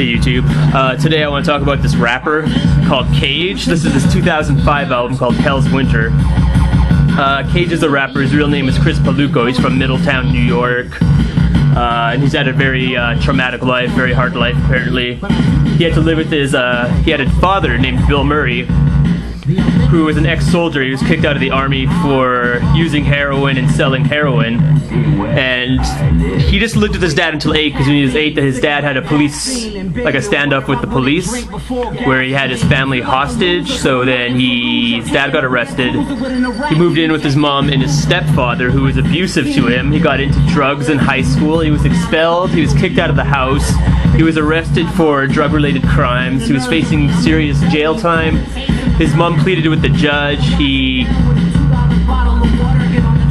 Hey YouTube. Today I want to talk about this rapper called Cage. This is his 2005 album called Hell's Winter. Cage is a rapper. His real name is Chris Palko. He's from Middletown, New York. And he's had a very traumatic life, very hard life apparently. He had to live with his, he had a father named Bill Murray, who was an ex-soldier. He was kicked out of the army for using heroin and selling heroin. And he just lived with his dad until 8, because when he was 8, his dad had a standoff with the police, where he had his family hostage. So then his dad got arrested. He moved in with his mom and his stepfather, who was abusive to him. He got into drugs in high school. He was expelled. He was kicked out of the house. He was arrested for drug-related crimes. He was facing serious jail time. His mom pleaded with the judge.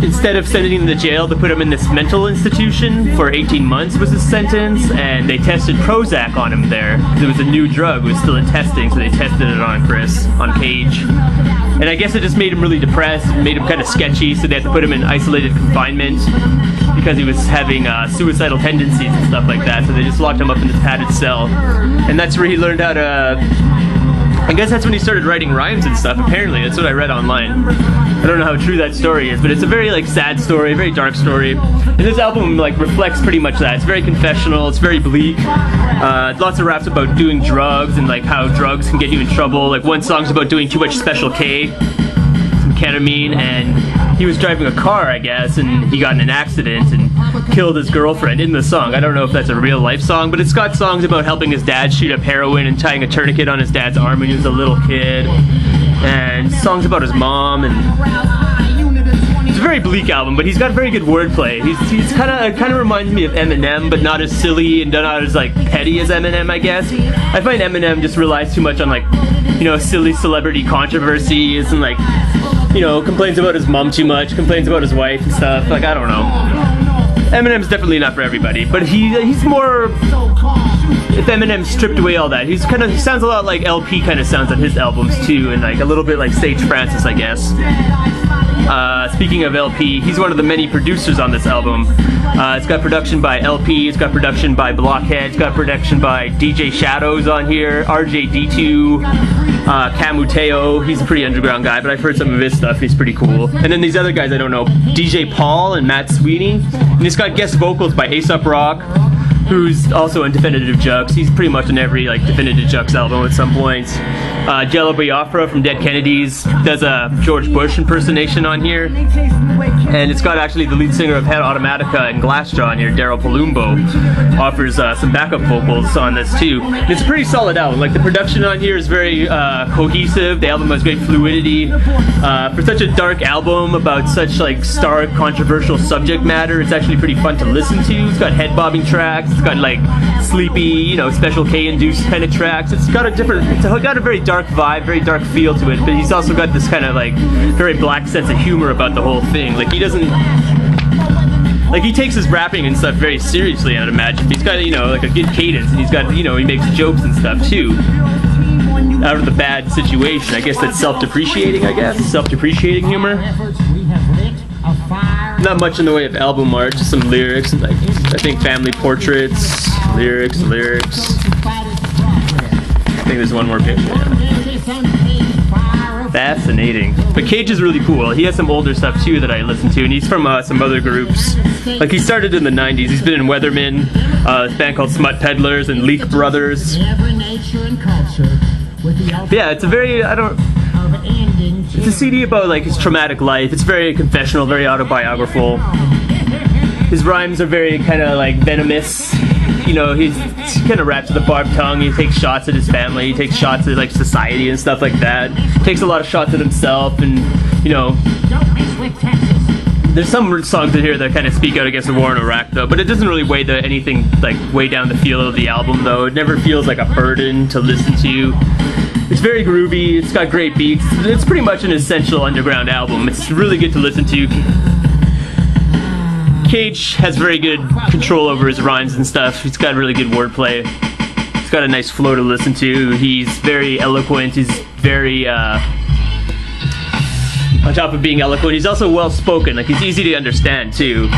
Instead of sending him to jail, to put him in this mental institution for 18 months was his sentence, and they tested Prozac on him there, because it was a new drug. It was still in testing, so they tested it on Cage. And I guess it just made him really depressed, and made him kind of sketchy, so they had to put him in isolated confinement, because he was having suicidal tendencies and stuff like that, so they just locked him up in this padded cell. And that's where he learned how to... I guess that's when he started writing rhymes and stuff, apparently. That's what I read online. I don't know how true that story is, but it's a very sad story, very dark story. And this album reflects pretty much that. It's very confessional, it's very bleak. Lots of raps about doing drugs and how drugs can get you in trouble. One song's about doing too much Special K, some ketamine, and he was driving a car, I guess, and he got in an accident and killed his girlfriend in the song. I don't know if that's a real life song, but it's got songs about helping his dad shoot up heroin and tying a tourniquet on his dad's arm when he was a little kid, and songs about his mom. And it's a very bleak album, but he's got very good wordplay. He's kind of reminds me of Eminem, but not as silly and not as petty as Eminem, I guess. I find Eminem just relies too much on silly celebrity controversies and complains about his mom too much, complains about his wife and stuff. I don't know. Eminem's definitely not for everybody, but he's more... If Eminem stripped away all that, he sounds a lot like LP kind of sounds on his albums too, and a little bit like Sage Francis, I guess. Speaking of LP, he's one of the many producers on this album. It's got production by LP, it's got production by Blockhead, it's got production by DJ Shadows on here, RJD2, Camu Tao. He's a pretty underground guy, but I've heard some of his stuff, he's pretty cool. And then these other guys I don't know, DJ Paul and Matt Sweeney. And it's got guest vocals by Aesop, who's also in Definitive Jux. He's pretty much in every Definitive Jux album at some point. Jello Biafra from Dead Kennedys does a George Bush impersonation on here. And it's got actually the lead singer of Automatica and Glassjaw on here, Daryl Palumbo, offers some backup vocals on this too. And it's a pretty solid album. The production on here is very cohesive. The album has great fluidity. For such a dark album about such stark, controversial subject matter, it's actually pretty fun to listen to. It's got head-bobbing tracks. It's got sleepy, Special K-induced kind of tracks. It's got a very dark vibe, very dark feel to it, but he's also got this kind of very black sense of humor about the whole thing. He doesn't... he takes his rapping and stuff very seriously, I'd imagine. He's got, a good cadence, and he's got, he makes jokes and stuff too. Out of the bad situation. I guess that's self-depreciating, self-depreciating humor. Not much in the way of album art, just some lyrics, and I think family portraits, lyrics. I think there's one more picture. Yeah. Fascinating. But Cage is really cool. He has some older stuff too that I listen to, and he's from some other groups. He started in the 90s. He's been in Weatherman, a band called Smut Peddlers, and Leak Brothers. But yeah, it's a very, it's a CD about his traumatic life. It's very confessional, very autobiographical. His rhymes are very kind of venomous. He kind of raps with a barbed tongue. He takes shots at his family. He takes shots at society and stuff like that. He takes a lot of shots at himself, and there's some songs in here that kind of speak out against the war in Iraq though, but it doesn't really weigh anything weigh down the feel of the album though. It never feels like a burden to listen to. It's very groovy. It's got great beats. It's pretty much an essential underground album. It's really good to listen to. Cage has very good control over his rhymes and stuff. He's got really good wordplay. He's got a nice flow to listen to. He's very eloquent. He's very, on top of being eloquent, he's also well spoken. He's easy to understand too.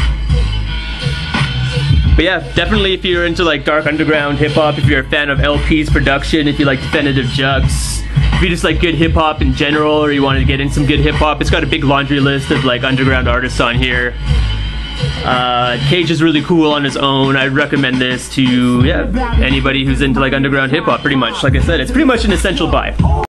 But But yeah, definitely if you're into like dark underground hip hop, if you're a fan of LP's production, if you like Definitive Jux, if you just like good hip hop in general, or you want to get in some good hip hop, it's got a big laundry list of like underground artists on here. Cage is really cool on his own. I'd recommend this to anybody who's into like underground hip hop. Pretty much, like I said, it's pretty much an essential buy.